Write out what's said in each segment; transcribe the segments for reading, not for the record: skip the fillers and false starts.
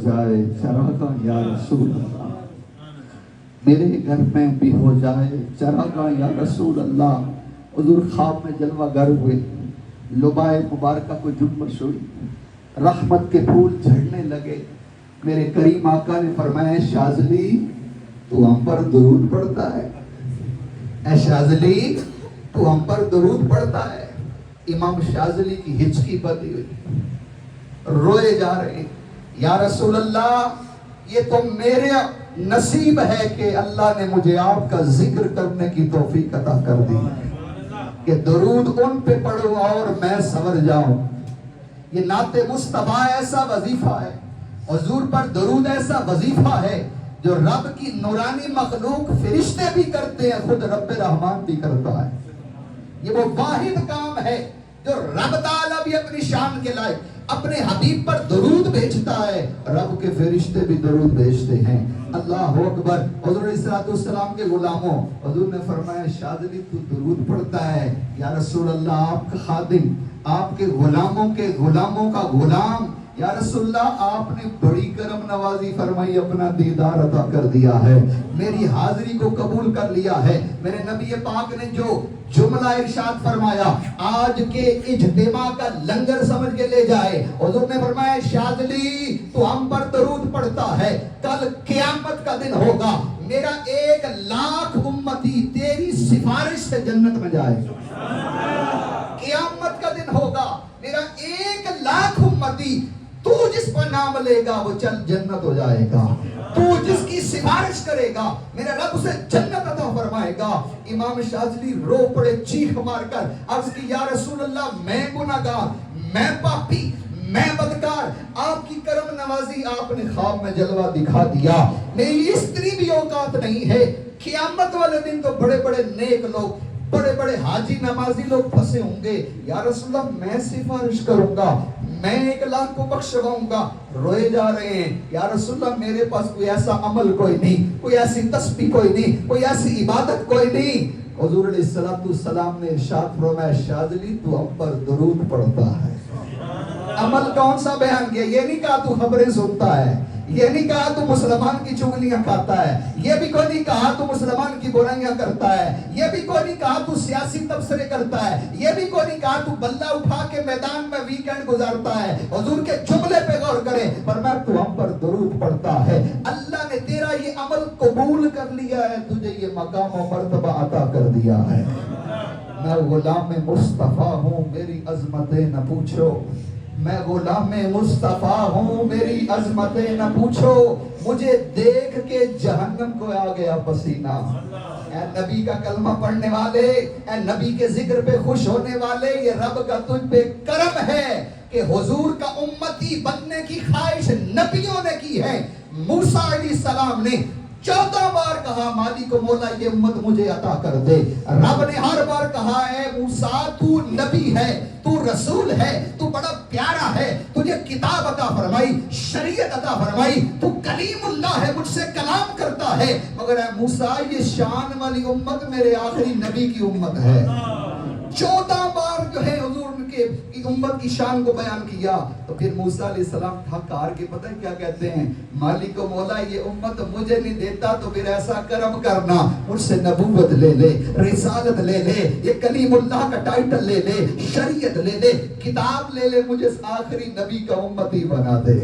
جائے چراغاں یا رسول اللہ، میرے گھر میں بھی ہو جائے چراغاں یا رسول اللہ۔ حضور خواب میں جلوہ گر ہوئے، لبائے مبارکہ کو جنبش ہوئی، رحمت کے پھول جھڑنے لگے۔ میرے کریم آقا نے فرمایا شاذلی تو ہم پر درود پڑھتا ہے، اے شاذلی تو ہم پر درود پڑھتا ہے۔ امام شاذلی کی ہچکی بدی ہوئی، روئے جا رہے ہیں، یا رسول اللہ یہ تو میرے نصیب ہے کہ اللہ نے مجھے آپ کا ذکر کرنے کی توفیق عطا کر دی کہ درود ان پہ پڑھو اور میں سنور جاؤں۔ یہ نعت مصطفیٰ ایسا وظیفہ ہے، حضور پر درود ایسا وظیفہ ہے جو رب کی نورانی مخلوق فرشتے بھی کرتے ہیں، خود رب رحمان بھی کرتا ہے۔ یہ وہ واحد کام ہے جو رب تعالیٰ بھی اپنی شان کے لائق اپنے حبیب پر درود بھیجتا ہے، رب کے فرشتے بھی درود بھیجتے ہیں۔ اللہ اکبر۔ حضور علیہ السلام کے غلاموں، حضور نے فرمایا شاذلی تو درود پڑھتا ہے، یا رسول اللہ آپ کا خادم، آپ کے غلاموں کا غلام، یا رسول اللہ آپ نے بڑی کرم نوازی فرمائی، اپنا دیدار عطا کر دیا ہے، میری حاضری کو قبول کر لیا ہے۔ میرے نبی پاک نے جو جملہ ارشاد فرمایا، آج کے اجتماع کا لنگر سمجھ کے لے جائے۔ حضور نے فرمایا شاذلی تو ہم پر درود پڑھتا ہے، کل قیامت کا دن ہوگا، میرا 1,00,000 امتی تیری سفارش سے جنت میں جائے گا۔ قیامت کا دن ہوگا، میرا 1,00,000 امتی تو جس پر نام لے گا وہ چل جنت ہو جائے گا، تو جس کی سفارش کرے گا میرا رب اسے جنت عطا فرمائے گا۔ امام شاذلی رو پڑے چیخ مار کر، عرض کی یا رسول اللہ میں گناہگار، میں پاپی، میں بدکار، آپ کی کرم نوازی آپ نے خواب میں جلوہ دکھا دیا، میری اتنی بھی اوقات نہیں ہے۔ قیامت والے دن تو بڑے بڑے نیک لوگ، بڑے بڑے حاجی نمازی لوگ پھنسے ہوں گے، یا رسول اللہ میں سفارش کروں گا، میں 1,00,000 کو بخشواؤں گا۔ روئے جا رہے ہیں، یا رسول اللہ میرے پاس کوئی ایسا عمل کوئی نہیں، کوئی ایسی تسبیح کوئی نہیں، کوئی ایسی عبادت کوئی نہیں۔ حضور علیہ السلام نے ارشاد فرمایا شاذلی تو ہم پر درود پڑھتا ہے۔ عمل کون سا بیان کیا؟ یہ نہیں کہا تو خبریں سنتا ہے، یہ نہیں کہا تو مسلمان کی چغلیاں کھاتا ہے، یہ بھی کوئی نہیں کہا تو مسلمان کی برائیاں کرتا ہے، یہ بھی کوئی نہیں کہا تو سیاسی تبصرے کرتا ہے، یہ بھی کوئی نہیں کہا تو بلہ اٹھا کے میدان میں ویکنڈ گزارتا ہے۔ حضور کے جملے پہ غور کریں، فرمایا تو ہم پر درود پڑھتا ہے، اللہ نے تیرا یہ عمل قبول کر لیا ہے، تجھے یہ مقام و مرتبہ عطا کر دیا ہے۔ میں غلام مصطفیٰ ہوں، میری عظمتیں نہ پوچھو، میں غلام مصطفیٰ ہوں، میری عظمتیں نہ پوچھو، مجھے دیکھ کے جہنم کو آ گیا پسینہ۔ اے نبی کا کلمہ پڑھنے والے، اے نبی کے ذکر پہ خوش ہونے والے، یہ رب کا تجھ پہ کرم ہے کہ حضور کا امتی بننے کی خواہش نبیوں نے کی ہے۔ موسیٰ علیہ السلام نے 14 بار کہا مالک و مولا یہ امت مجھے عطا کر دے، رب نے ہر بار کہا ہے موسیٰ تو نبی ہے، تو رسول ہے، تو بڑا پیارا ہے، تجھے کتاب عطا فرمائی، شریعت عطا فرمائی، تو کلیم اللہ ہے، مجھ سے کلام کرتا ہے، مگر اے موسیٰ یہ شان والی امت میرے آخری نبی کی امت ہے۔ 14 بار جو ہے حضور کے امت کی شان کو بیان کیا، تو پھر موسیٰ علیہ السلام تھک ہار کے پتہ کیا کہتے ہیں، مالک و مولا یہ امت مجھے نہیں دیتا تو پھر ایسا کرم کرنا، مجھ سے نبوت لے لے، رسالت لے لے، یہ کلیم اللہ کا ٹائٹل لے لے، شریعت لے لے، کتاب لے لے، مجھے آخری نبی کا امتی بنا دے۔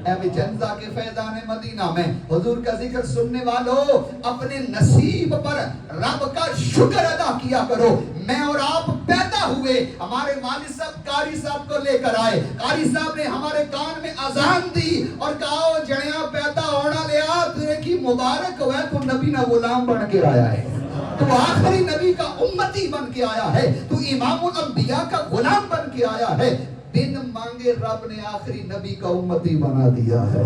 اے جنزہ کے فیضان مدینہ میں حضور کا ذکر سننے والوں اپنے نصیب پر رب کا شکر ادا کیا کرو۔ میں اور آپ پیدا ہوئے، ہمارے والد صاحب قاری صاحب کو لے کر آئے، قاری صاحب نے ہمارے کان میں اذان دی اور کہا جڑیاں پیدا ہونا لیا تیرے کی مبارک ہوئے، تو نبی نہ غلام بن کے آیا ہے، تو آخری نبی کا امتی بن کے آیا ہے، تو امام الانبیاء کا غلام بن کے آیا ہے۔ بن مانگے رب نے آخری نبی کا امتی بنا دیا ہے،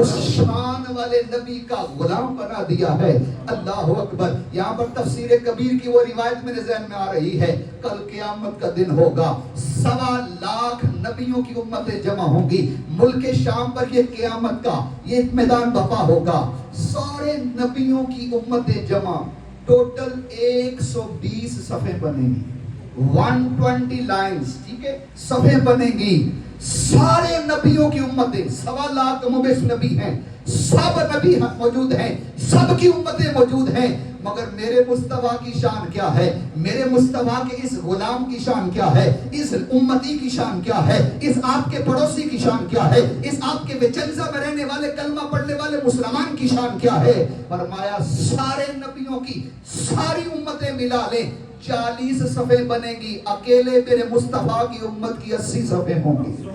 اس شان والے نبی کا غلام بنا دیا ہے۔ اللہ اکبر۔ یہاں پر تفسیر کبیر کی وہ روایت میرے ذہن میں آ رہی ہے، کل قیامت کا دن ہوگا، 1.25 لاکھ نبیوں کی امتیں جمع ہوں گی، ملک شام پر یہ قیامت کا یہ میدان بپا ہوگا، سارے نبیوں کی امتیں جمع، ٹوٹل 120 صفحے بنیں گی، 120 لائنز، ٹھیک ہے، صفحے بنیں گی، سارے نبیوں کی امتیں 1.25 لاکھ مبعوث نبی ہیں، سب نبی موجود ہیں، سب کی امتیں موجود ہیں، مگر میرے مصطفیٰ کی شان کیا ہے؟ میرے مصطفیٰ کے اس غلام کی شان کیا ہے؟ اس امتی کی شان کیا ہے؟ اس آپ کے پڑوسی کی شان کیا ہے؟ اس آپ کے وچنزا میں رہنے والے کلمہ پڑھنے والے مسلمان کی شان کیا ہے؟ فرمایا سارے نبیوں کی ساری امتیں ملا لیں 40 صفحے بنے گی، اکیلے میرے مصطفیٰ کی امت کی 80 صفحے ہوں گی۔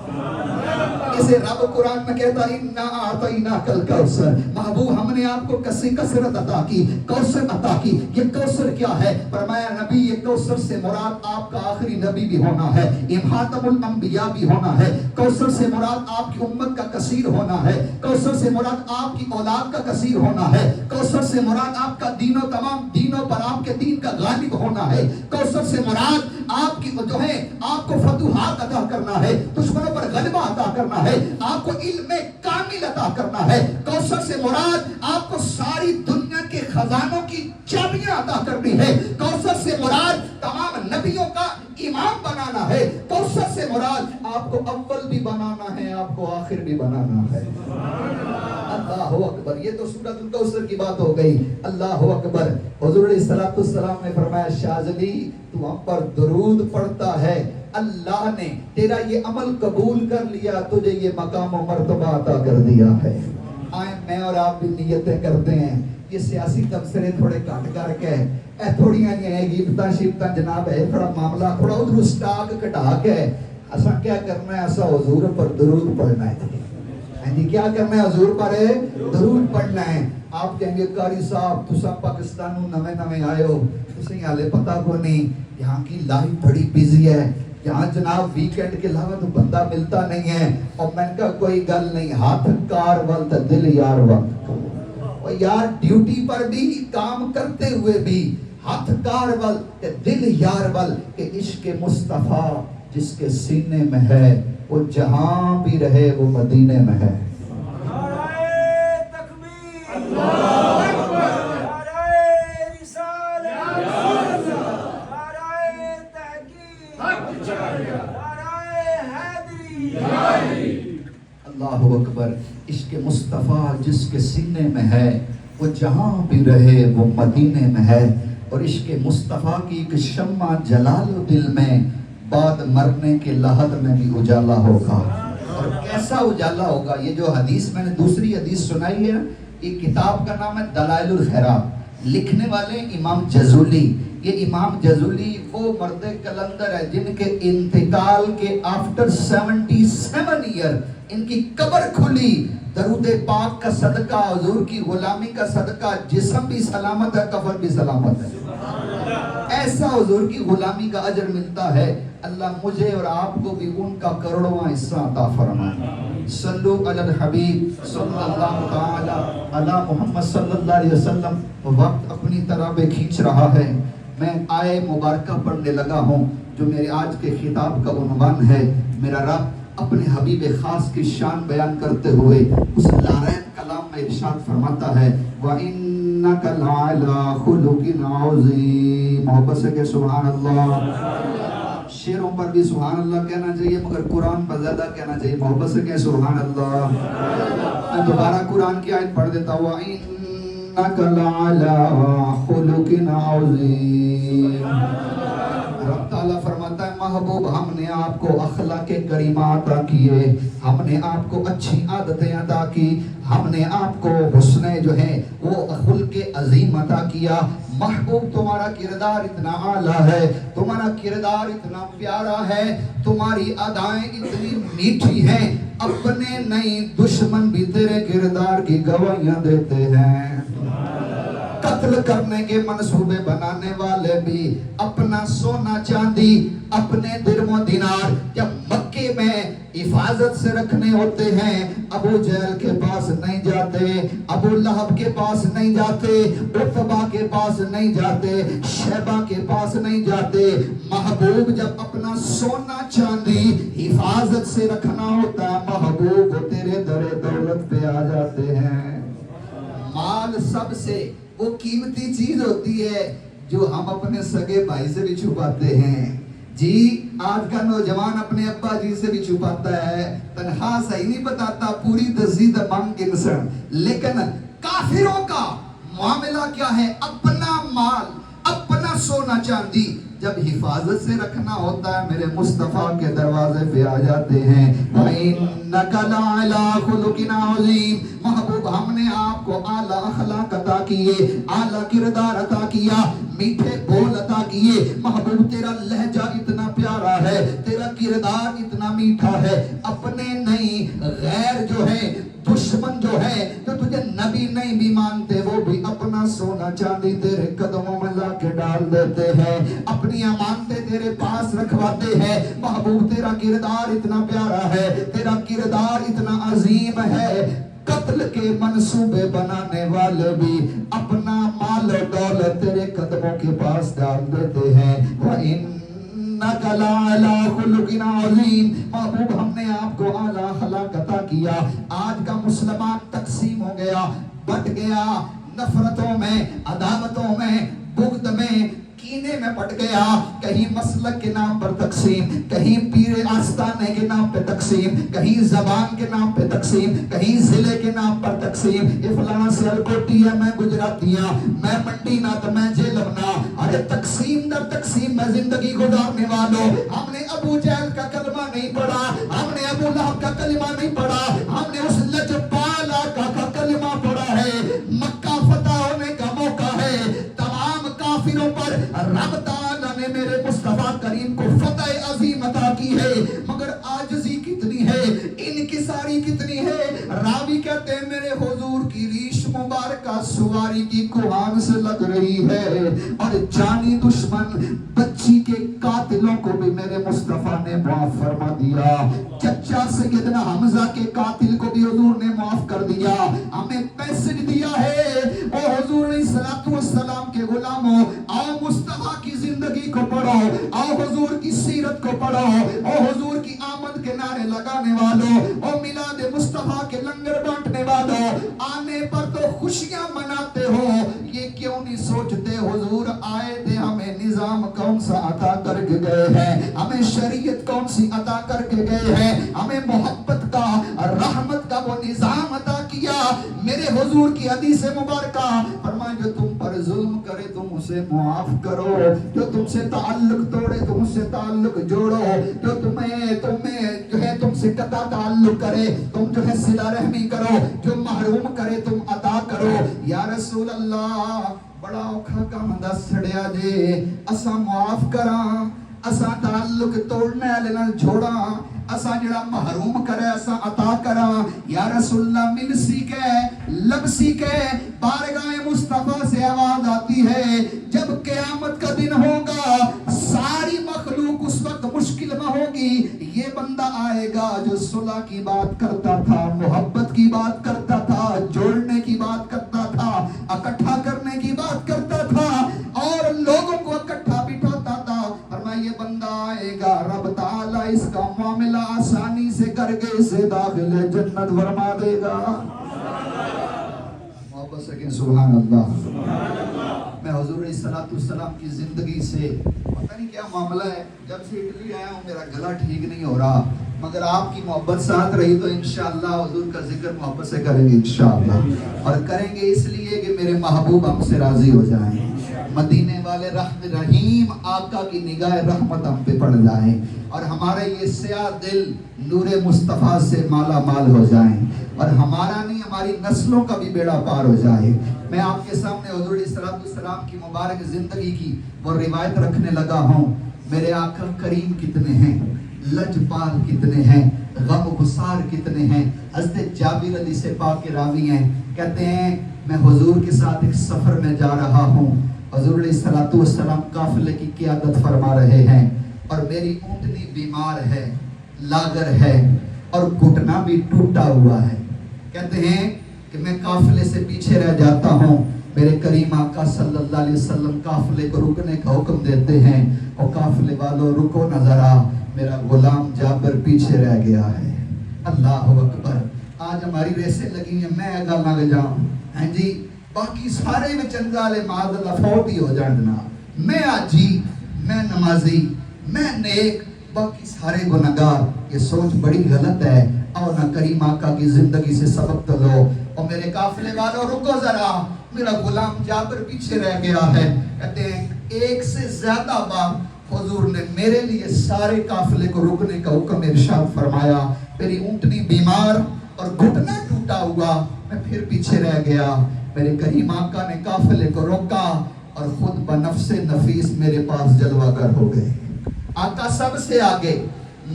اسے رب قرآن میں کہتا ہے اِنَّا أَعْطَيْنَاكَ الْكَوْثَرَ، محبوب ہم نے آپ کو کثرت عطا کی، کوثر عطا کی۔ یہ کوثر کیا ہے؟ فرمایا نبی یہ کوثر سے مراد آپ کا آخری نبی بھی ہونا ہے، خاتم الانبیاء بھی ہونا ہے، کوثر سے مراد آپ کی امت کا کثیر ہونا ہے، کوثر سے مراد آپ کی اولاد کا کثیر ہونا ہے، کوثر سے مراد آپ کا دینوں تمام دینوں پر آپ کے دین کا غالب ہونا ہے، کوثر سے مراد آپ کی جو ہے آپ کو فتوحات عطا کرنا ہے، دشمنوں پر غلبہ عطا کرنا ہے، آپ کو علم کامل عطا کرنا ہے، کوثر سے مراد آپ کو ساری دنیا کے خزانوں کی چابیاں عطا کرنی ہے، کوثر سے مراد تمام نبیوں کا امام بنانا ہے، کوثر سے مراد آپ کو اول بھی بنانا ہے، آپ کو آخر بھی بنانا ہے۔ اللہ اکبر، یہ تو سورۃ الکوثر کی بات ہو گئی۔ اللہ اکبر۔ حضور علیہ السلام نے فرمایا شاذلی تو ہم پر درود پڑھتا ہے، اللہ نے تیرا یہ عمل قبول کر لیا، تجھے یہ مقام و مرتبہ عطا کر دیا ہے۔ آئیں میں اور آپ بھی نیتیں کرتے ہیں، یہ سیاسی تبصرے تھوڑے کٹ کر کے تھوڑیاں یہ غیبتاں شیبتاں جناب ہے، تھوڑا معاملہ تھوڑا ادھر سٹاک کٹا کے اساں کیا کرنا ہے؟ اساں حضور پر درود پڑھنا ہے جی، کیا کرنا ہے؟ حضور پر درود پڑھنا ہے۔ آپ کہیں گے قاری صاحب تسا پاکستانوں نویں نویں آئے ہو، تسیں حالے پتہ کو نہیں یہاں کی لائف بڑی بیزی ہے، یہاں جناب ویکینڈ کے علاوہ تو بندہ ملتا نہیں ہے۔ اور میں نے کہا کوئی گل نہیں، ہاتھ کار وقت دل یار وقت، اور یار ڈیوٹی پر بھی کام کرتے ہوئے بھی ہاتھ کار وقت دل یار وقت، کہ عشق مصطفیٰ جس کے سینے میں ہے وہ جہاں بھی رہے وہ مدینے میں ہے۔ اللہ اکبر۔ عشق مصطفیٰ جس کے سینے میں ہے وہ جہاں بھی رہے وہ مدینے میں ہے۔ اور عشق مصطفیٰ کی ایک شمع جلا لو دل میں، بعد مرنے کے لحد میں بھی اجالا ہوگا۔ اور کیسا اجالا ہوگا؟ یہ جو حدیث میں نے دوسری حدیث سنائی ہے، یہ کتاب کا نام ہے دلائل الخیرات، لکھنے والے امام جزولی۔ یہ امام جزولی وہ مرد کلندر ہے جن کے انتقال کے آفٹر 77 ایئر ان کی قبر کھلی، درود پاک کا صدقہ، حضور کی غلامی کا صدقہ، جسم بھی سلامت ہے، کفن بھی سلامت ہے۔ ایسا حضور کی غلامی کا اجر ملتا ہے۔ اللہ مجھے اور آپ کو بھی ان کا کروڑواں حصہ عطا فرمائے۔ صلو علی الحبیب صلی اللہ تعالی علی محمد صلی اللہ علیہ وسلم۔ وقت اپنی طرح بے کھینچ رہا ہے، میں آئے مبارکہ پڑھنے لگا ہوں جو میرے آج کے خطاب کا عنوان ہے۔ میرا رب اپنے حبیب خاص کی شان بیان کرتے ہوئے اس لارین کلام میں ارشاد فرماتا ہے وَإِنَّكَ لَعَلَىٰ خُلُقٍ عَظِيمٍ۔ محبت سے کہ سبحان اللہ۔ شعروں پر بھی سبحان اللہ کہنا چاہیے، مگر قرآن پر زیادہ کہنا چاہیے۔ محبت سے کہ سبحان اللہ۔ میں دوبارہ قرآن کی آیت پڑھ دیتا ہوں وَإِنَّكَ لَعَلَىٰ خُلُقٍ عَظِيمٍ۔ رب تعالیٰ فرماتا ہے محبوب ہم نے آپ کو اخلاق کریمہ عطا کیے، ہم نے آپ کو اچھی عادتیں عطا کی، ہم نے آپ کو حسن جو ہے وہ خلق عظیم عطا کیا۔ محبوب تمہارا کردار اتنا اعلیٰ ہے، تمہارا کردار اتنا پیارا ہے، تمہاری ادائیں اتنی میٹھی ہیں، اپنے نہیں دشمن بھی تیرے کردار کی گواہیاں دیتے ہیں۔ قتل کرنے کے منصوبے بنانے والے بھی اپنا سونا چاندی، اپنے درم و دینار جب مکے میں حفاظت سے رکھنے ہوتے ہیں، ابو جہل کے پاس نہیں جاتے، ابو لہب کے پاس نہیں جاتے، عتبہ کے پاس نہیں جاتے، شیبہ کے پاس نہیں جاتے۔ محبوب جب اپنا سونا چاندی حفاظت سے رکھنا ہوتا ہے، محبوب تیرے در دولت پہ آ جاتے ہیں۔ مال سب سے وہ قیمتی چیز ہوتی ہے جو ہم اپنے سگے بھائی سے بھی چھپاتے ہیں، جی آج کا نوجوان اپنے ابا جی سے بھی چھپاتا ہے، تنخواہ صحیح نہیں بتاتا، پوری دزید مانگ انسان. لیکن کافروں کا معاملہ کیا ہے؟ اپنا مال، اپنا سونا چاندی جب حفاظت سے رکھنا ہوتا ہے میرے مصطفیٰ کے دروازے پہ آ جاتے ہیں. وَإِنَّكَ لَعَلَىٰ خُلُقٍ عَظِيمٍ. محبوب ہم نے آپ کو اعلیٰ اخلاق عطا کیے، اعلیٰ کردار عطا کیا، میٹھے بول عطا کیے. محبوب تیرا لہجہ اتنا پیارا ہے، تیرا کردار اتنا میٹھا ہے. اپنے نہیں، غیر جو ہے، دشمن جو ہے، جو تجھے نبی نہیں بھی مانتے، وہ بھی اپنا سونا چاندی تیرے قدموں میں لا کے ڈال دیتے ہیں، اپنی امانتیں تیرے پاس رکھواتے ہیں. محبوب تیرا کردار اتنا پیارا ہے، تیرا کردار اتنا عظیم ہے. قتل کے منصوبے بنانے والے بھی اپنا مال و دولت تیرے قدموں کے پاس ڈال دیتے ہیں. وَإِنَّكَ لَعَلَىٰ خُلُقٍ عَظِيمٍ. محبوب ہم نے آپ کو اعلیٰ اخلاق عطا کیا. آج کا مسلمان تقسیم ہو گیا، بٹ گیا، نفرتوں میں، عداوتوں میں، بغض میں، کینے میں پٹ گیا. کہیں مسلک کے نام پر تقسیم، کہیں پیر آستانے کے نام پہ تقسیم، کہیں زبان کے نام پہ تقسیم، کہیں ضلع کے نام پر تقسیم. یہ فلانا سیالکوٹی ہے، میں گجراتیاں، میں منڈی نہ تو میں جیلمنا. ارے تقسیم در تقسیم میں زندگی گزارنے والوں، ہم نے ابو جہل کا کلمہ نہیں پڑھا، ہم نے ابو لہب کا کلمہ نہیں پڑھا، ہم نے اس لجپال آقا کا کلمہ پڑھا ہے. مکہ فتح ہونے کا موقع ہے، تمام کافروں پر رب تعالیٰ نے میرے مصطفیٰ کریم کو فتح عظیم عطا کی ہے. مگر عاجزی کتنی ہے، انکساری کتنی ہے. راوی کہتے ہیں میرے حضور کی ریش مبارکہ سواری کی کوہان سے لگ رہی ہے، اور جانی دشمن بچی کے قاتلوں کو بھی میرے مصطفیٰ نے معاف فرما دیا. چچا سیدنا حمزہ کے قاتل کو بھی حضور نے معاف کر دیا. ہمیں میسج دیا ہے، او حضور علیہ السلام کے غلاموں، آؤ مصطفیٰ کی زندگی کو پڑھو، آؤ حضور کی سیرت کو پڑھو، او حضور کی آمد کے نعرے لگانے والوں، او میلاد مصطفیٰ کے لنگر بانٹنے والوں، آنے پر تو خوشیاں مناتے ہو، یہ کیوں نہیں سوچتے حضور آئے تھے ہمیں نظام کون سا عطا کر کے گئے ہیں، ہمیں شریعت کون سی عطا کر کے گئے ہیں، ہمیں محبت کا، رحمت کا وہ نظام عطا کیا. میرے حضور کی حدیث مبارکہ فرمائے جو تم پر ظلم کرے تم اسے معاف کرو، جو تم سے تعلق توڑے تم اس سے تعلق جوڑو، جو تم سے قطع تعلق کرے تم جو ہے صلہ رحمی کرو، جو محروم کرے تم عطا کرو. یا رسول اللہ بڑا اوکھا کام دس چھڑیا جے، اساں معاف کراں، اساں تعلق توڑنے والے نال جوڑاں، اساں جڑا محروم کرے اساں عطا کراں. یا رسول اللہ مل سی کے لب سی کے بارگاہ مصطفیٰ سے آواز آتی ہے، جب قیامت کا دن ہوگا ساری مخلوق اس وقت مشکل میں ہوگی. یہ بندہ آئے گا جو صلح کی بات کرتا تھا، محبت کی بات کرتا تھا، جوڑنے کی بات کرتا تھا، اکٹھا کرنے کی بات کرتا تھا اور لوگوں کو اکٹھا بٹھاتا تھا. فرمایا یہ بندہ آئے گا، رب تعالیٰ اس کا معاملہ آسانی سے کر کے اسے داخل جنت فرما دے گا. محبت سے سبحان اللہ. میں حضور علیہ السلام کی زندگی سے پتہ نہیں کیا معاملہ ہے، جب سے اٹلی آیا ہوں میرا گلا ٹھیک نہیں ہو رہا، مگر آپ کی محبت ساتھ رہی تو انشاءاللہ حضور کا ذکر محبت سے کریں گے انشاءاللہ. اور کریں گے اس لیے کہ میرے محبوب ہم سے راضی ہو جائیں، مدینے والے رحم رحیم آقا کی نگاہ رحمت ہم پہ پڑ جائیں، اور ہمارا یہ سیاہ دل نور مصطفیٰ سے مالا مال ہو جائیں، اور ہمارا نہیں ہماری نسلوں کا بھی بیڑا پار ہو جائے. میں آپ کے سامنے حضور علیہ السلام کی مبارک زندگی کی وہ روایت رکھنے لگا ہوں. میرے آقا کریم کتنے ہیں، لجپال کتنے ہیں، غم گسار کتنے ہیں. حضرت جابر علی سے پاک کے راوی ہیں، کہتے ہیں میں حضور کے ساتھ ایک سفر میں جا رہا ہوں، حضور علیہ السلام قافلے کی قیادت فرما رہے ہیں، اور میری اونٹنی بیمار ہے، لاغر ہے، اور گھٹنا بھی ٹوٹا ہوا ہے. کہتے ہیں کہ میں قافلے سے پیچھے رہ جاتا ہوں. میرے کریم آقا صلی اللہ علیہ وسلم قافلے کو رکنے کا حکم دیتے ہیں، اور قافلے والوں رکو نہ ذرا، میرا غلام جابر پیچھے رہ گیا ہے. اللہ اکبر. آج ہماری ریسیں لگی ہیں، میں اگا لگ جاؤں، ہیں جی باقی سارے میں چنگالے معاذ اللہ فوت ہی ہو جائیں جناب. میں آجی، میں نمازی، میں نیک باقی سارے گناہگار۔ یہ سوچ بڑی غلط ہے۔ اور نہ کریم آقا کی زندگی سے سبق تو لو۔ اور میرے قافلے والوں رکو ذرا، میرا غلام جابر پیچھے رہ گیا ہے۔ کہتے ہیں ایک سے زیادہ بار حضور نے میرے لیے سارے قافلے کو رکنے کا حکم ارشاد فرمایا۔ میری اونٹنی بیمار اور گھٹنا ٹوٹا ہوا، میں پھر پیچھے رہ گیا۔ میرے کریم آقا نے قافلے کو روکا اور خود بنفس نفیس میرے پاس جلوہ گر ہو گئے۔ آقا سب سے آگے،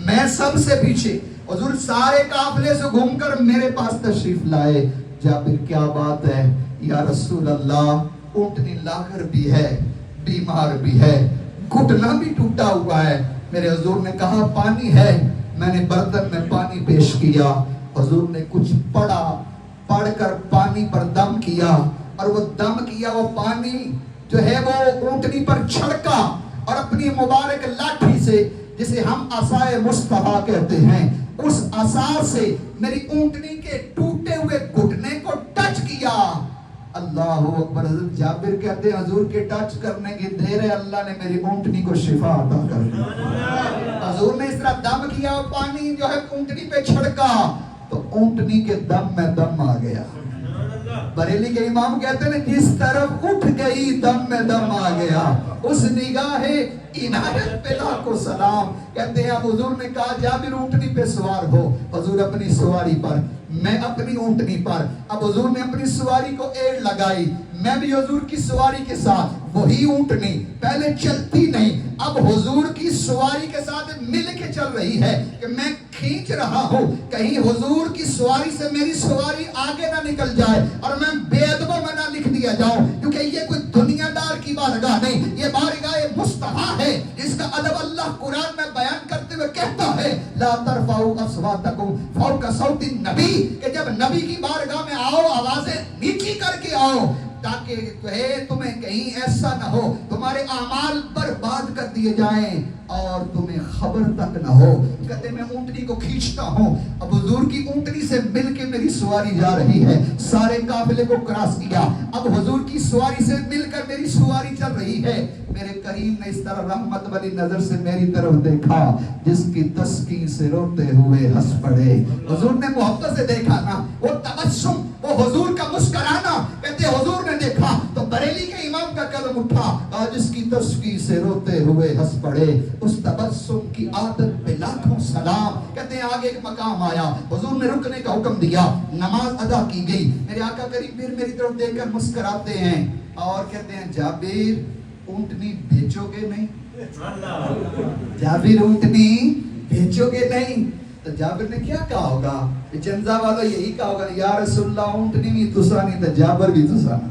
میں سب سے پیچھے، حضور سارے قافلے سے گھوم کر میرے پاس تشریف لائے۔ جابر کیا بات ہے یا رسول اللہ، اونٹنی لاغر بھی ہے، بیمار بھی ہے، گھٹنا بھی ٹوٹا ہوا ہے۔ میرے حضور نے کہا پانی ہے، میں نے برتن میں پانی پیش کیا۔ حضور نے کچھ پڑھ کر پانی پر دم کیا، اور وہ دم کیا وہ پانی جو ہے وہ اونٹنی پر چھڑکا، اور اپنی مبارک لاٹھی سے، جسے ہم عصائے مصطفیٰ کہتے ہیں، اس عصا سے میری اونٹنی کے ٹوٹے ہوئے گھٹنے کو ٹچ کیا۔ اللہ اکبر۔ حضرت جابر کہتے ہیں حضور کے ٹچ کرنے کی دیر ہے، اللہ نے میری اونٹنی کو شفا عطا کر دی۔ حضور نے اس طرح دم کیا، پانی جو ہے اونٹنی پہ چھڑکا تو اونٹنی کے دم میں دم آ گیا۔ بریلی کے امام کہتے ہیں جس طرف اٹھ گئی دم میں دم آ گیا، اس نگاہ عنایت پہ لاکھوں سلام۔ کہتے ہیں اب حضور نے کہا جابر اونٹنی پہ سوار ہو۔ حضور اپنی سواری پر، میں اپنی اونٹنی پر۔ اب حضور نے اپنی سواری کو ایڑ لگائی، میں بھی حضور کی سواری کے ساتھ۔ وہی اونٹنی پہلے چلتی نہیں، اب حضور کی سواری کے ساتھ مل کے چل رہی ہے کہ میں کھینچ رہا ہوں، کہیں حضور کی سواری سے میری سواری آگے نہ نکل جائے اور میں بے ادبوں میں نہ لکھ دیا جاؤں، کیونکہ یہ کوئی دنیا دار کی بارگاہ نہیں، یہ بارگاہ مصطفیٰ ہے، جس کا ادب اللہ قرآن میں بیان کرتے ہوئے کہتا ہے لا ترفعوا اصواتکم فوق صوت النبی، کہ جب نبی کی بارگاہ میں آؤ آوازیں نیچی کر کے آؤ، تاکہ تمہیں کہیں ایسا نہ ہو تمہارے اعمال برباد کر دیے جائیں اور تمہیں خبر تک نہ ہو۔ کہتے میں اونٹنی کو کھینچتا ہوں، اب حضور کی اونٹنی سے مل کے میری سواری جا رہی ہے، سارے قافلے کو کراس کیا، اب حضور کی سواری سے مل کر میری سواری چل رہی ہے۔ میرے کریم نے اس طرح رحمت والی نظر سے میری طرف دیکھا، جس کی تسکین سے روتے ہوئے ہنس پڑے۔ حضور نے محبت سے دیکھا نا، وہ تبسم، وہ حضور کا مسکرانا، کہتے حضور نے دیکھا تو بریلی کے امام کا قلم اٹھا، جس کی تسکین سے روتے ہوئے ہنس پڑے۔ اس تبسم کی عادت پہ لاکھوں سلام۔ کہتے ہیں آگے ایک مقام آیا، حضور نے رکنے کا حکم دیا، نماز ادا کی گئی، میرے آقا کریم پھر میری طرف دیکھ کر مسکراتے ہیں اور کہتے ہیں جابر اونٹنی بیچو گے نہیں؟ جابر اونٹنی بیچو گے نہیں؟ تو جابر نے کیا کہا ہوگا؟ جنزہ والا یہی کہا ہوگا یا رسول اللہ اونٹنی بھی تسانی تو جابر بھی تسانا،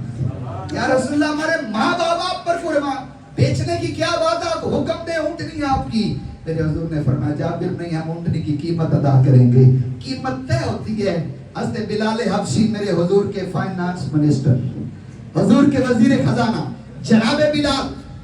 یا رسول اللہ ہمارے ماں باپ پر قربان، بیچنے کی کیا بات ہے، حکم دے اونٹنی آپ کی۔ میرے حضور نے فرمایا جابر نہیں، ہم اونٹنی کی قیمت ادا کریں گے۔ قیمت طے ہوتی ہے۔ حضرت بلال حبشی میرے حضور کے فائنانس منسٹر، حضور کے وزیر خزانہ جناب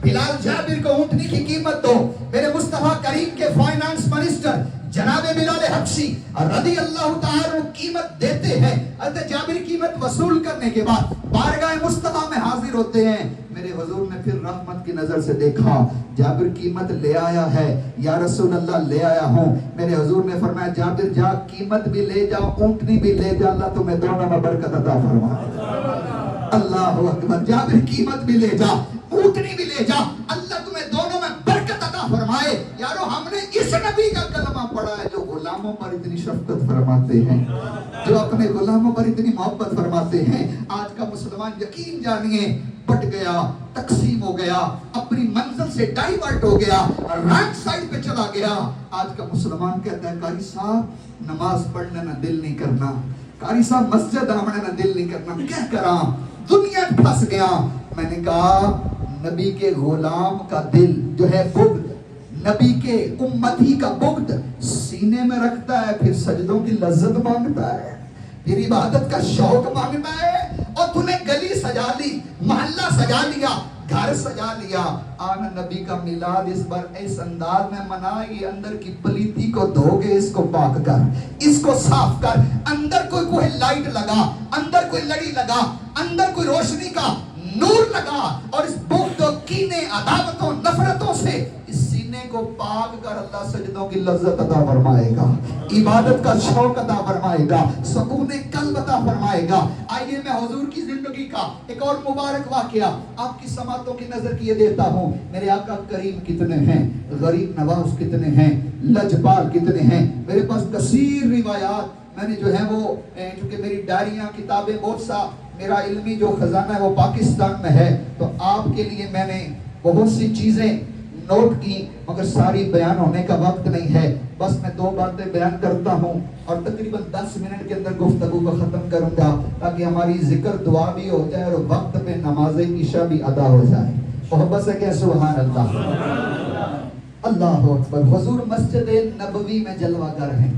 بلال جابر کو اونٹنی کی قیمت دو۔ میرے مصطفیٰ کریم کے فائنانس منسٹر جناب بلال حبشی رضی اللہ تعالی قیمت دیتے ہیں۔ حضرت جابر قیمت وصول کرنے کے بعد بارگاہ مصطفیٰ میں حاضر ہوتے ہیں۔ میرے حضور نے پھر رحمت کی نظر سے دیکھا، جابر قیمت لے آیا ہے، یا رسول اللہ لے آیا ہوں۔ میرے حضور نے فرمایا جابر جا، قیمت بھی لے جا، اونٹنی بھی لے جا، اللہ تمہیں دونوں میں برکت عطا فرمائے۔ اللہ اکبر، جابر قیمت بھی لے جا، اونٹنی بھی لے جا، اللہ تمہیں دونوں میں برکت عطا فرمائے۔ یارو ہم نے اس نبی کا کلمہ پڑھا ہے جو غلاموں پر اتنی شفقت فرماتے ہیں، جو اپنے غلاموں پر اتنی محبت فرماتے ہیں۔ آج کا مسلمان یقین جانیے پٹ گیا، تقسیم ہو گیا، اپنی منزل سے ڈائیورٹ ہو گیا، رائٹ سائڈ پہ چلا گیا۔ آج کا مسلمان کہتا ہے قاری صاحب نماز پڑھنے نہ دل نہیں کرنا، قاری صاحب مسجد آنے نہ دل نہیں کرنا، کیا کراں، دنیا پھنس گیا۔ میں نے کہا نبی کے غلام کا دل جو ہے بغض، نبی کے امتی کا بغض سینے میں رکھتا ہے، پھر سجدوں کی لذت مانگتا ہے، پھر عبادت کا شوق مانگتا ہے، اور تو نے گلی سجا لی، محلہ سجا لیا، گھر سجا لیا۔ آنا نبی کا میلاد اس بار اس انداز میں منائے، اندر کی پلیتی کو دھو گے، اس کو پاک کر، اس کو صاف کر، اندر کوئی لائٹ لگا، اندر کوئی لڑی لگا، اندر کوئی روشنی کا نور لگا، اور اس بغض و کینے عداوتوں نفرتوں سے اس سینے کو پاک کر اللہ سجدوں کی لذت عطا فرمائے گا، عبادت کا شوق عطا فرمائے گا، سکون قلب عطا فرمائے گا۔ آئیے میں حضور کی زندگی کا ایک اور مبارک واقعہ آپ کی سماعتوں کی نظر کیے دیتا ہوں۔ میرے آقا کریم کتنے ہیں، غریب نواز کتنے ہیں، لجپال کتنے ہیں۔ میرے پاس کثیر روایات میں نے جو ہے وہ چونکہ میری ڈائریاں کتابیں بہت سا میرا علمی جو خزانہ ہے وہ پاکستان میں ہے، تو آپ کے لیے میں نے بہت سی چیزیں نوٹ کی، مگر ساری بیان ہونے کا وقت نہیں ہے۔ بس میں 2 باتیں بیان کرتا ہوں اور تقریباً 10 منٹ کے اندر گفتگو کو ختم کروں گا، تاکہ ہماری ذکر دعا بھی ہو جائے اور وقت پہ نماز عشاء بھی ادا ہو جائے۔ محبت سے کہ سبحان اللہ، اللہ اکبر۔ حضور مسجد نبوی میں جلوہ گر ہیں،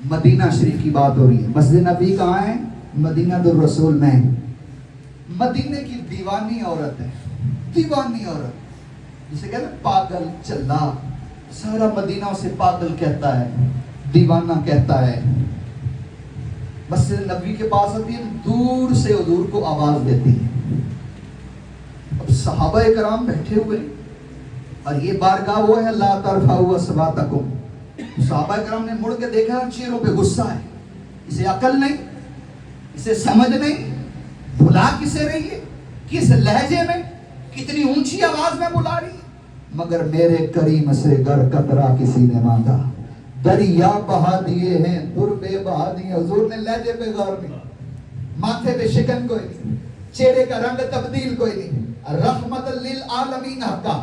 مدینہ شریف کی بات ہو رہی ہے۔ مسجد نبی کہاں ہے؟ مدینہ الرسول میں۔ مدینے کی دیوانی عورت ہے، دیوانی عورت جسے کہتے ہیں پاگل چلا، سارا مدینہ اسے پاگل کہتا ہے، دیوانہ کہتا ہے۔ مسجد نبوی کے پاس آتی ہے، دور سے حضور کو آواز دیتی ہے۔ اب صحابہ کرام بیٹھے ہوئے اور یہ بارگاہ وہ ہے لا ترفعوا اصواتکم۔ صحابہ کرام نے مڑ کے دیکھا، چہروں پہ غصہ ہے، اسے عقل نہیں، اسے سمجھ نہیں، بلا کسے رہی ہے، کس لہجے میں، کتنی اونچی آواز میں بلا رہی ہے۔ مگر میرے کریم سے گر قطرہ کسی نے مانگا، دریا بہا دیے ہیں، دربے بہا دیے۔ حضور نے لہجے پہ غور نہیں، ماتھے پہ شکن کوئی نہیں، چہرے کا رنگ تبدیل کوئی نہیں۔ رحمت للعالمین کا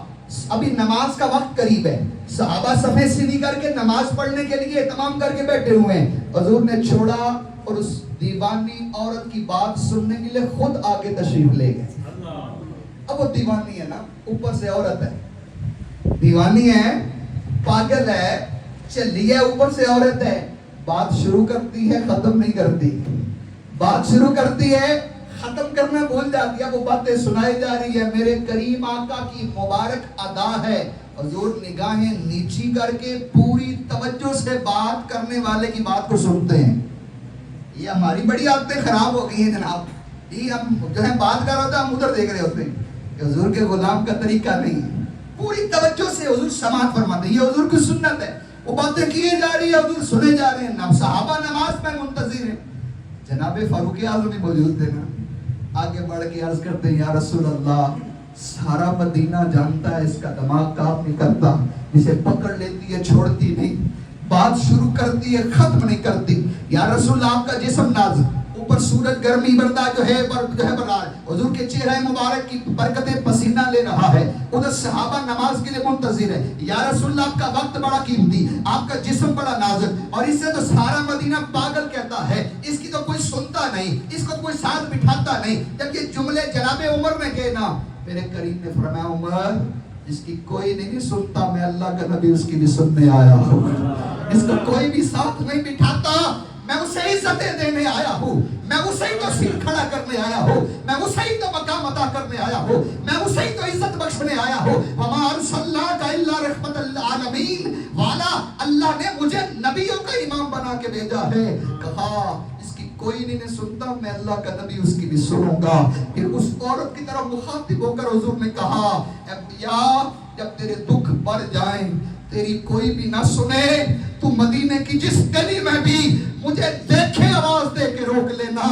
ابھی نماز کا وقت قریب ہے، صحابہ صفیں سیدھی کر کے نماز پڑھنے کے لیے اہتمام کر کے بیٹھے ہوئے ہیں۔ حضور نے چھوڑا اور اس دیوانی عورت کی بات سننے کے لیے خود آگے تشریف لے گئے۔ اب وہ دیوانی ہے نا، اوپر سے عورت ہے، دیوانی ہے، پاگل ہے، چلی ہے، اوپر سے عورت ہے۔ بات شروع کرتی ہے، ختم نہیں کرتی، بات شروع کرتی ہے، ختم کرنا بھول جاتی ہے۔ وہ باتیں سنائی جا رہی ہے، میرے کریم آقا کی مبارک ادا ہے۔ حضور نگاہیں نیچی کر کے پوری توجہ سے بات کرنے والے کی بات کو سنتے ہیں۔ یہ ہماری بڑی عادتیں خراب ہو گئی ہیں جناب، یہ ہم جو ہے بات کر رہا ہوتا ہے، ہم ادھر دیکھ رہے ہوتے ہیں۔ کہ حضور کے غلام کا طریقہ نہیں ہے، پوری توجہ سے حضور سماعت فرماتے ہیں، یہ حضور کی سنت ہے۔ وہ باتیں کیے جا رہی ہے، حضور سنے جا رہے ہیں، صحابہ نماز میں منتظر ہیں۔ جناب فاروق اعظم بھی موجود تھے نا، آگے بڑھ کے عرض کرتے ہیں یا رسول اللہ، سارا مدینہ جانتا ہے اس کا دماغ کام نہیں کرتا، جسے پکڑ لیتی ہے چھوڑتی نہیں، بات شروع کرتی ہے ختم نہیں کرتی۔ یا رسول اللہ آپ کا جسم نازک، اوپر سورج گرمی بردہ جو ہے برقرار، حضور کے چہرہ مبارک کی برکتیں پسینہ لے رہا ہے، ادھر صحابہ نماز کے لیے منتظر ہے۔ یا رسول اللہ آپ کا وقت بڑا قیمتی، آپ کا جسم بڑا نازک، اور اس سے تو سارا مدینہ پاگل کہتا ہے، اس کی تو کوئی سنتا نہیں، اس کو کوئی ساتھ بٹھاتا نہیں۔ جب یہ جملے جناب عمر نے کہے نا، میرے کریم نے فرمایا عمر جس کی کوئی نہیں سنتا، میں اللہ کا نبی اس کی بھی سننے آیا ہوں، اس کو کوئی بھی ساتھ نہیں بٹھاتا، میں اسے عزتیں دینے آیا ہوں، میں اسے ہی تو سر کھڑا کرنے آیا ہوں، میں اسے ہی تو مقام عطا کرنے آیا ہوں، میں اسے ہی تو عزت بخشنے آیا ہوں۔ وَمَا أَرْسَلْنَاكَ إِلَّا رَحْمَةً لِّلْعَالَمِينَ، والا اللہ نے مجھے نبیوں کا امام بنا کے بھیجا ہے۔ کہا اس کی کوئی نہیں سنتا، میں اللہ کا نبی اس کی بھی سنوں گا۔ پھر اس عورت کی طرف مخاطب ہو کر حضور نے کہا یا جب تیرے دکھ بڑھ جائیں، تیری کوئی بھی نہ سنے، تو مدینے کی جس گلی میں بھی مجھے دیکھے آواز دے کے روک لینا،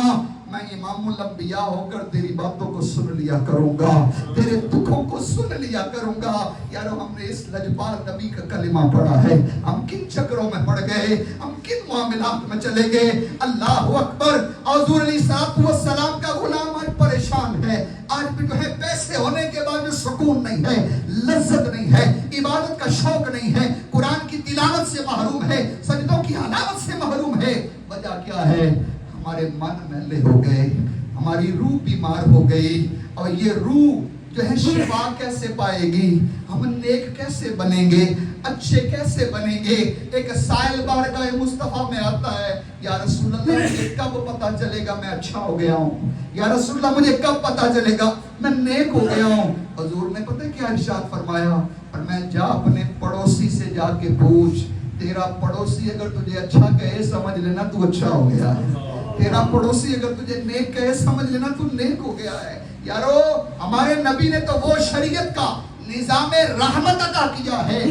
میں امام الانبیاء ہو کر تیری باتوں کو سن لیا کروں گا، تیرے دکھوں کو سن لیا کروں گا۔ یارو ہم نے اس لجپال نبی کا کلمہ پڑھا ہے، ہم کن چکروں میں پڑ گئے، ہم کن معاملات میں چلے گئے۔ اللہ اکبر۔ حضور علیہ السلام کا غلام آج پریشان ہے، آج بھی جو ہے پیسے ہونے کے بعد جو سکون نہیں ہے، لذت نہیں ہے، عبادت کا شوق نہیں ہے، قرآن کی تلاوت سے محروم ہے، سجدوں کی حلاوت سے محروم ہے۔ وجہ کیا ہے؟ ہمارے من میلے ہو گئے، ہماری روح بیمار ہو گئی، اور یہ روح جو ہے شفا کیسے پائے گی؟ ہم نیک کیسے بنیں گے؟ اچھے کیسے بنیں گے؟ ایک سائل بارگاہ مصطفیٰ میں آتا ہے، یا رسول اللہ مجھے کب پتا چلے گا میں اچھا ہو گیا ہوں؟ یا رسول اللہ مجھے کب پتا چلے گا میں نیک ہو گیا ہوں؟ حضور نے پتہ کیا ارشاد فرمایا؟ اور میں جا اپنے پڑوسی سے جا کے پوچھ، تیرا پڑوسی اگر تجھے اچھا کہے سمجھ لینا تو اچھا ہو گیا ہے، تیرا پڑوسی اگر تجھے نیک کہے سمجھ لینا تو نیک ہو گیا ہے۔ یارو ہمارے نبی نے تو وہ شریعت کا نظام رحمت عطا کیا ہے.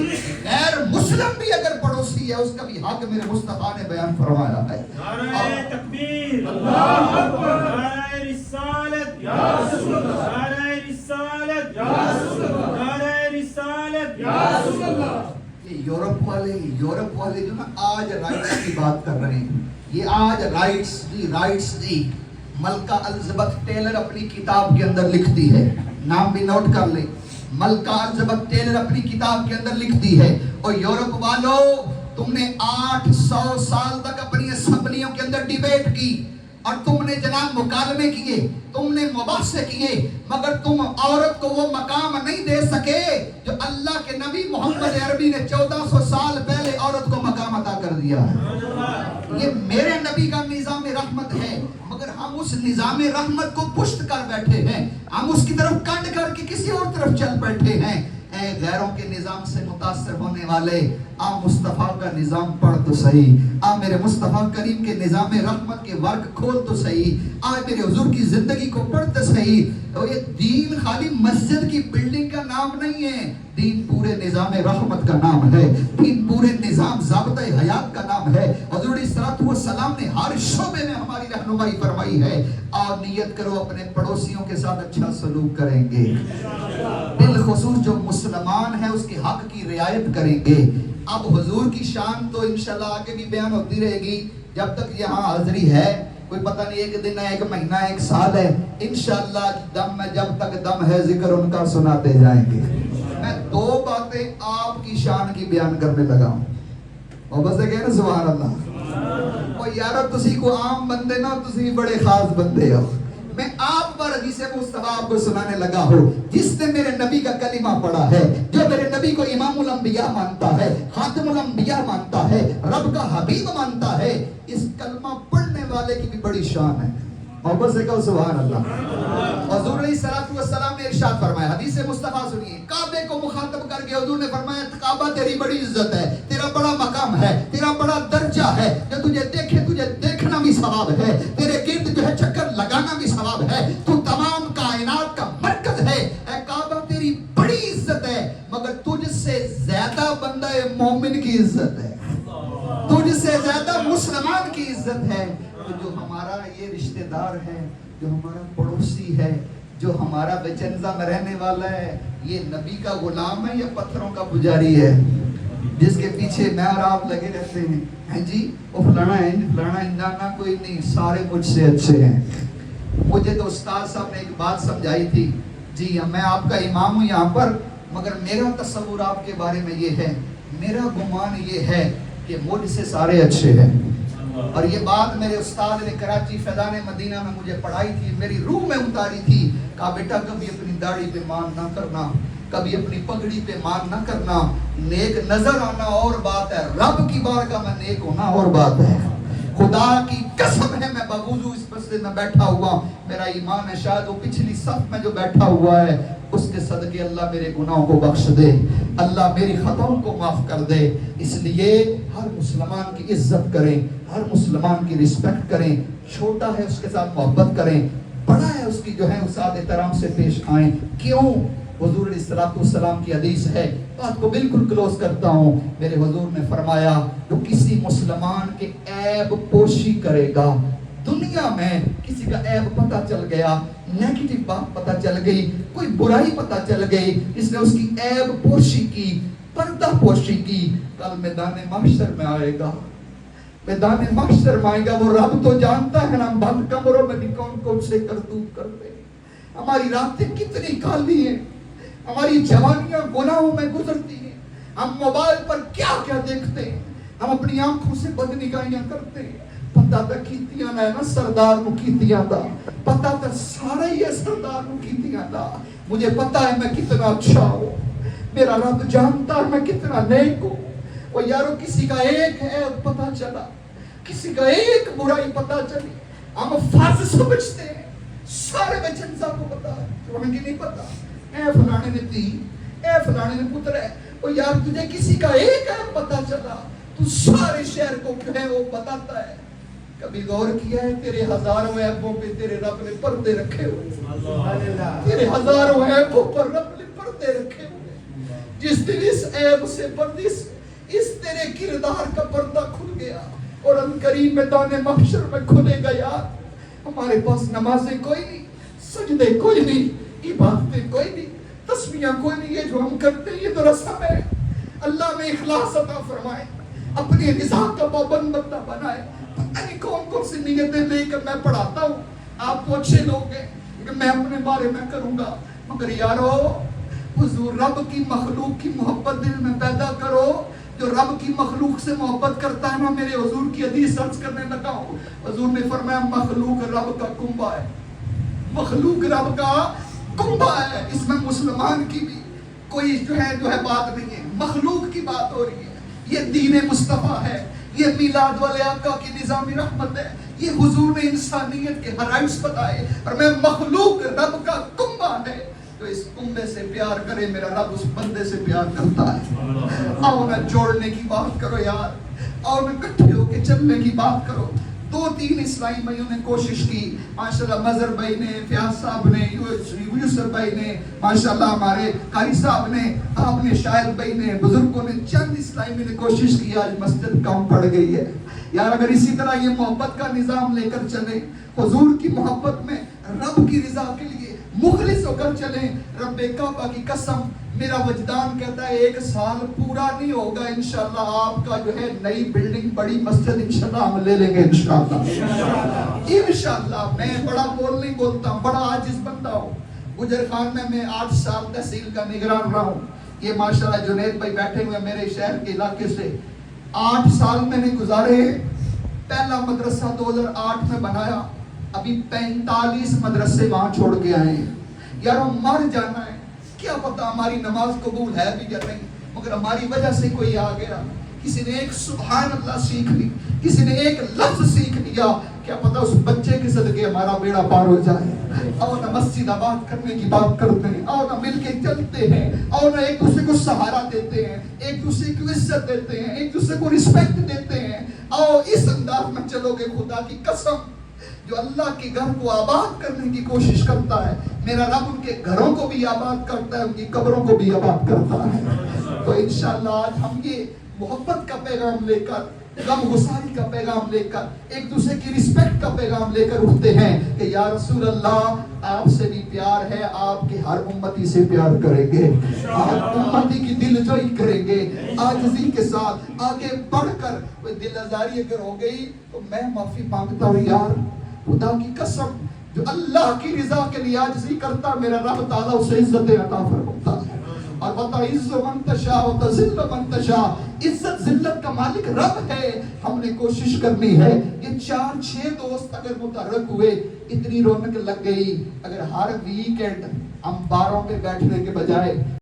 غیر مسلم بھی اگر پڑوسی ہے اس کا بھی حق میرے مصطفیٰ نے بیان فرمایا ہے. نعرہ تکبیر، اللہ اکبر، نعرہ رسالت یا رسول اللہ، نعرہ رسالت یا رسول اللہ، نعرہ رسالت یا رسول اللہ. یہ یورپ والے جو نا آج رائٹس کی بات کر رہے ہیں. یہ آج رائٹس دی ملکہ الزبتھ ٹیلر اپنی کتاب کے اندر لکھتی ہے. نام بھی نوٹ کر لیں. ملکہ الزبتھ ٹیلر اپنی کتاب کے اندر لکھتی ہے اور یورپ والوں تم نے 800 سال تک اپنی اسمبلیوں کے اندر ڈیبیٹ کی اور تم نے جناب مکالمے کیے, تم نے مباحثے کیے, مگر تم عورت کو وہ مقام نہیں دے سکے جو اللہ کے نبی محمد عربی نے 1400 سال پہلے عورت کو مقام عطا کر دیا ہے. یہ میرے نبی کا نظام رحمت ہے, مگر ہم اس نظام رحمت کو پشت کر بیٹھے ہیں, ہم اس کی طرف کنڈ کر کے کسی اور طرف چل بیٹھے ہیں. اے غیروں کے نظام سے متاثر ہونے والے, آ مصطفیٰ کا نظام پڑھ تو صحیح, آ میرے مصطفیٰ کریم کے نظام رحمت کے ورق کھول تو صحیح, آ میرے حضور کی زندگی کو پڑھ تو صحیح. تو یہ دین خالی مسجد کی بلڈنگ کا نام نہیں ہے, دین پورے نظام رحمت کا نام ہے, دین پورے نظام ضابطہ حیات کا نام ہے. حضور علیہ الصلوۃ والسلام نے ہر شعبے میں ہماری رہنمائی فرمائی ہے. اور نیت کرو اپنے پڑوسیوں کے ساتھ اچھا سلوک کریں گے, بالخصوص جو مسلمان ہے اس کے حق کی رعایت کریں گے. اب حضور کی شان تو انشاءاللہ آگے بھی بیان ہوتی رہے گی جب تک یہاں حاضری ہے. کوئی پتہ نہیں ایک دن ہے, ایک مہینہ ہے, ایک سال ہے, انشاءاللہ دم میں جب تک دم ہے ذکر ان کا سناتے جائیں گے. میں 2 باتیں آپ کی شان کی بیان کرنے لگا ہوں, اور بس کہہ رہے سبحان اللہ. اور یارو تسی کو عام بندے نا, تسی بڑے خاص بندے ہو. میں آپ پر حدیث مصطفیٰ آپ کو سنانے لگا ہوں. جس نے میرے نبی کا کلمہ پڑھا ہے, جو میرے نبی کو امام الانبیاء مانتا ہے, خاتم الانبیاء مانتا ہے, رب کا حبیب مانتا ہے, اس کلمہ پڑھنے والے کی بھی بڑی شان ہے. محبت سے کہو سبحان اللہ. حضور علیہ الصلوۃ والسلام نے ارشاد فرمایا, حدیث مصطفیٰ سنیے, کعبے کو مخاطب کر کے حضور نے فرمایا, کعبہ تیری بڑی عزت ہے, تیرا بڑا مقام ہے, تیرا بڑا درجہ ہے, جو تجھے دیکھے تجھے دیکھنا بھی ثواب ہے, تیرے گرد جو ہے چکر لگانا بھی ثواب ہے, تو تمام کائنات کا مرکز ہے. اے کعبہ تیری بڑی عزت ہے, مگر تجھ سے زیادہ بندہ مومن کی عزت ہے, تجھ سے زیادہ مسلمان کی عزت ہے. جو ہمارا یہ رشتہ دار ہے, جو ہمارا پڑوسی ہے, جو ہمارا ویچنزا میں رہنے والا ہے, یہ نبی کا غلام ہے یا پتھروں کا پجاری ہے جس کے پیچھے میں اور آپ لگے رہتے ہیں؟ ہیں جی وہ فلانا ہے, فلانا انجانا, کوئی نہیں, سارے مجھ سے اچھے ہیں. مجھے تو استاد صاحب نے ایک بات سمجھائی تھی, جی میں آپ کا امام ہوں یہاں پر, مگر میرا تصور آپ کے بارے میں یہ ہے, میرا گمان یہ ہے کہ مجھ سے سارے اچھے ہیں. اور یہ بات میرے استاد نے کراچی فیضان مدینہ میں مجھے پڑھائی تھی, میری روح میں اتاری تھی. کہا بیٹا کبھی اپنی داڑھی پہ مان نہ کرنا, کبھی اپنی پگڑی پہ مان نہ کرنا, نیک نظر آنا اور بات ہے, رب کی بارگاہ میں نیک ہونا اور بات ہے. خدا کی قسم ہے میں بوضو اس مسجد میں بیٹھا ہوا, میرا ایمان ہے شاید وہ پچھلی صف میں جو بیٹھا ہوا ہے اس کے صدقے اللہ میرے گناہوں کو بخش دے, اللہ میری خطاؤں کو معاف کر دے. اس لیے ہر مسلمان کی عزت کریں, ہر مسلمان کی رسپیکٹ کریں, چھوٹا ہے اس کے ساتھ محبت کریں, بڑا ہے اس کی جو ہے اس احترام سے پیش آئیں. کیوں؟ حضور علیہ الصلوۃ والسلام کی حدیث ہے, بات کو بالکل کلوز کرتا ہوں. میرے حضور نے فرمایا, جو کسی مسلمان کے عیب پوشی کرے گا, دنیا میں کسی کا عیب پتہ چل گیا, نیگیٹو بات پتہ چل گئی, کوئی برائی پتہ چل گئی, اس نے اس کی عیب پوشی کی, پردہ پوشی کی, کل میدان محشر میں آئے گا, میدان محشر میں آئے گا. وہ رب تو جانتا ہے نا بند کمروں میں بھی کون کون سے کرتوت کرتے ہیں. ہماری راتیں کتنی کالی ہیں, ہماری جوانیاں گناہوں میں گزرتی ہیں, ہم موبائل پر کیا کیا دیکھتے ہیں, ہم اپنی آنکھوں سے بد نگاہیاں کرتے ہیں. پتہ تھا کیتیاں نہ نا سردار نو کیتیاں دا, پتہ تھا سارا ہی ہے سردار نو کیتیاں دا. مجھے پتہ ہے میں کتنا اچھا ہوں, میرا رب جانتا ہے میں کتنا نیک ہوں. اور یارو کسی کا ایک ہے پتہ چلا, کسی کا ایک برائی پتہ چلی, ہم فرض سمجھتے ہیں سارے بچنزا کو پتہ ہے, تو ہمیں نہیں پتہ اے فلانے نے تھی, اے فلانے نے پتر ہے. اور یار تجھے کسی کا ایک ہے پتہ چلا, تو سارے شہر کو جو ہے وہ بتاتا ہے. کبھی غور کیا ہے تیرے ہزاروں عیبوں پہ تیرے رب نے پردے رکھے ہوئے, تیرے ہزاروں عیبوں پر رب نے پردے رکھے ہوئے. جس دن اس عیب سے پردیس اس تیرے کردار کا پردہ کھل گیا اور ان قریب میدان محشر میں کھلے گا یار. ہمارے پاس نمازیں کوئی نہیں, سجدے کوئی نہیں, عبادتیں کوئی نہیں, تسبیحاں کوئی نہیں. یہ جو ہم کرتے ہیں یہ تو رسم ہے. اللہ میں اخلاص عطا فرمائے, اپنی رضا کا پابند بندہ بنائے. پتہ نہیں کون کون سی نیتیں لے کر میں پڑھاتا ہوں. آپ تو اچھے لوگ ہیں کہ میں اپنے بارے میں کروں گا, مگر یارو حضور رب کی مخلوق کی محبت دل میں پیدا کرو. جو رب کی مخلوق سے محبت کرتا ہے نا, میرے حضور کی حدیث سرچ کرنے لگا ہوں. حضور نے فرمایا مخلوق رب کا کنبہ ہے, مخلوق رب کا کنبہ ہے. اس میں مسلمان کی بھی کوئی جو ہے بات نہیں ہے, مخلوق کی بات ہو رہی ہے. یہ دین مصطفیٰ ہے, یہ میلاد والے آقا کی نظامی رحمت ہے. یہ حضور نے انسانیت کے رائٹس بتائے اور میں مخلوق رب کا کنبہ ہے. تو اس کنبے سے پیار کرے میرا رب اس بندے سے پیار کرتا ہے. آؤ نہ جوڑنے کی بات کرو یار, آؤ نہ اکٹھے ہو کے چلنے کی بات کرو. 2-3 اسلامی بھائیوں نے کوشش کی ماشاءاللہ, مظہر بھائی نے, فیاض صاحب نے, یوسف بھائی نے, ماشاءاللہ ہمارے قاری صاحب نے, آپ نے, شاعر بھائی نے, بزرگوں نے, چند اسلامی نے کوشش کی. آج مسجد کم پڑ گئی ہے یار. اگر اسی طرح یہ محبت کا نظام لے کر چلیں, حضور کی محبت میں رب کی رضا کے لیے مخلص ہو کر چلیں, رب کعبہ کی قسم میرا وجدان کہتا ہے 1 سال پورا نہیں ہوگا انشاءاللہ آپ کا جو ہے نئی بلڈنگ, بڑی مسجد انشاءاللہ ہم لے لیں گے انشاءاللہ. انشاءاللہ میں بڑا بول نہیں بولتا ہوں, بڑا عاجز بندہ ہوں. گجر خان میں 8 سال تحصیل کا نگران رہا ہوں. یہ ماشاءاللہ جنید بھائی بیٹھے ہوئے میرے شہر کے علاقے سے 8 سال میں نے گزارے. پہلا مدرسہ 2008 میں بنایا, ابھی 45 مدرسے وہاں چھوڑ کے آئے ہیں. یار ہم مر جانا ہے, کیا پتا ہماری نماز قبول ہے بھی یا نہیں, مگر ہماری وجہ سے کوئی آ گیا, کسی نے ایک سبحان اللہ سیکھ لی, کسی نے ایک لفظ سیکھ لیا, کیا پتا اس بچے کے صدقے ہمارا بیڑا پار ہو جائے. آؤ نہ مسجد آباد کرنے کی بات کرتے ہیں, آؤ نہ مل کے چلتے ہیں, آؤ نہ ایک دوسرے کو سہارا دیتے ہیں, ایک دوسرے کو عزت دیتے ہیں, ایک دوسرے کو رسپیکٹ دیتے ہیں. آؤ اس انداز میں چلو گے, خدا کی قسم جو اللہ کے گھر کو آباد کرنے کی کوشش کرتا ہے, میرا رب ان کے گھروں کو بھی آباد کرتا ہے, ان کی قبروں کو بھی آباد کرتا ہے. تو انشاءاللہ آج ہم یہ محبت کا پیغام لے کر, غم گساری کا پیغام لے کر, ایک دوسرے کی رسپیکٹ کا پیغام لے کر اٹھتے ہیں کہ یا رسول اللہ آپ سے بھی پیار ہے, آپ کے ہر امتی سے پیار کریں گے, آپ امتی کی دل جوئی کریں گے, عاجزی کے ساتھ آگے بڑھ کر. کوئی دل آزاری اگر ہو گئی تو میں معافی مانگتا ہوں یار, خدا کی قسم جو اللہ کی رضا کے لیے عاجزی کرتا میرا رب تعالیٰ اسے عزت عطا فرماتا ہے. اور وَتَعِزُّ مَن تَشَاءُ وَتَذِلُّ مَن تَشَاءُ, عزت ذلت کا مالک رب ہے. ہم نے کوشش کرنی ہے. یہ 4-6 دوست اگر متحرک ہوئے اتنی رونق لگ گئی. اگر ہر ویکینڈ ہم باروں پہ بیٹھنے کے بجائے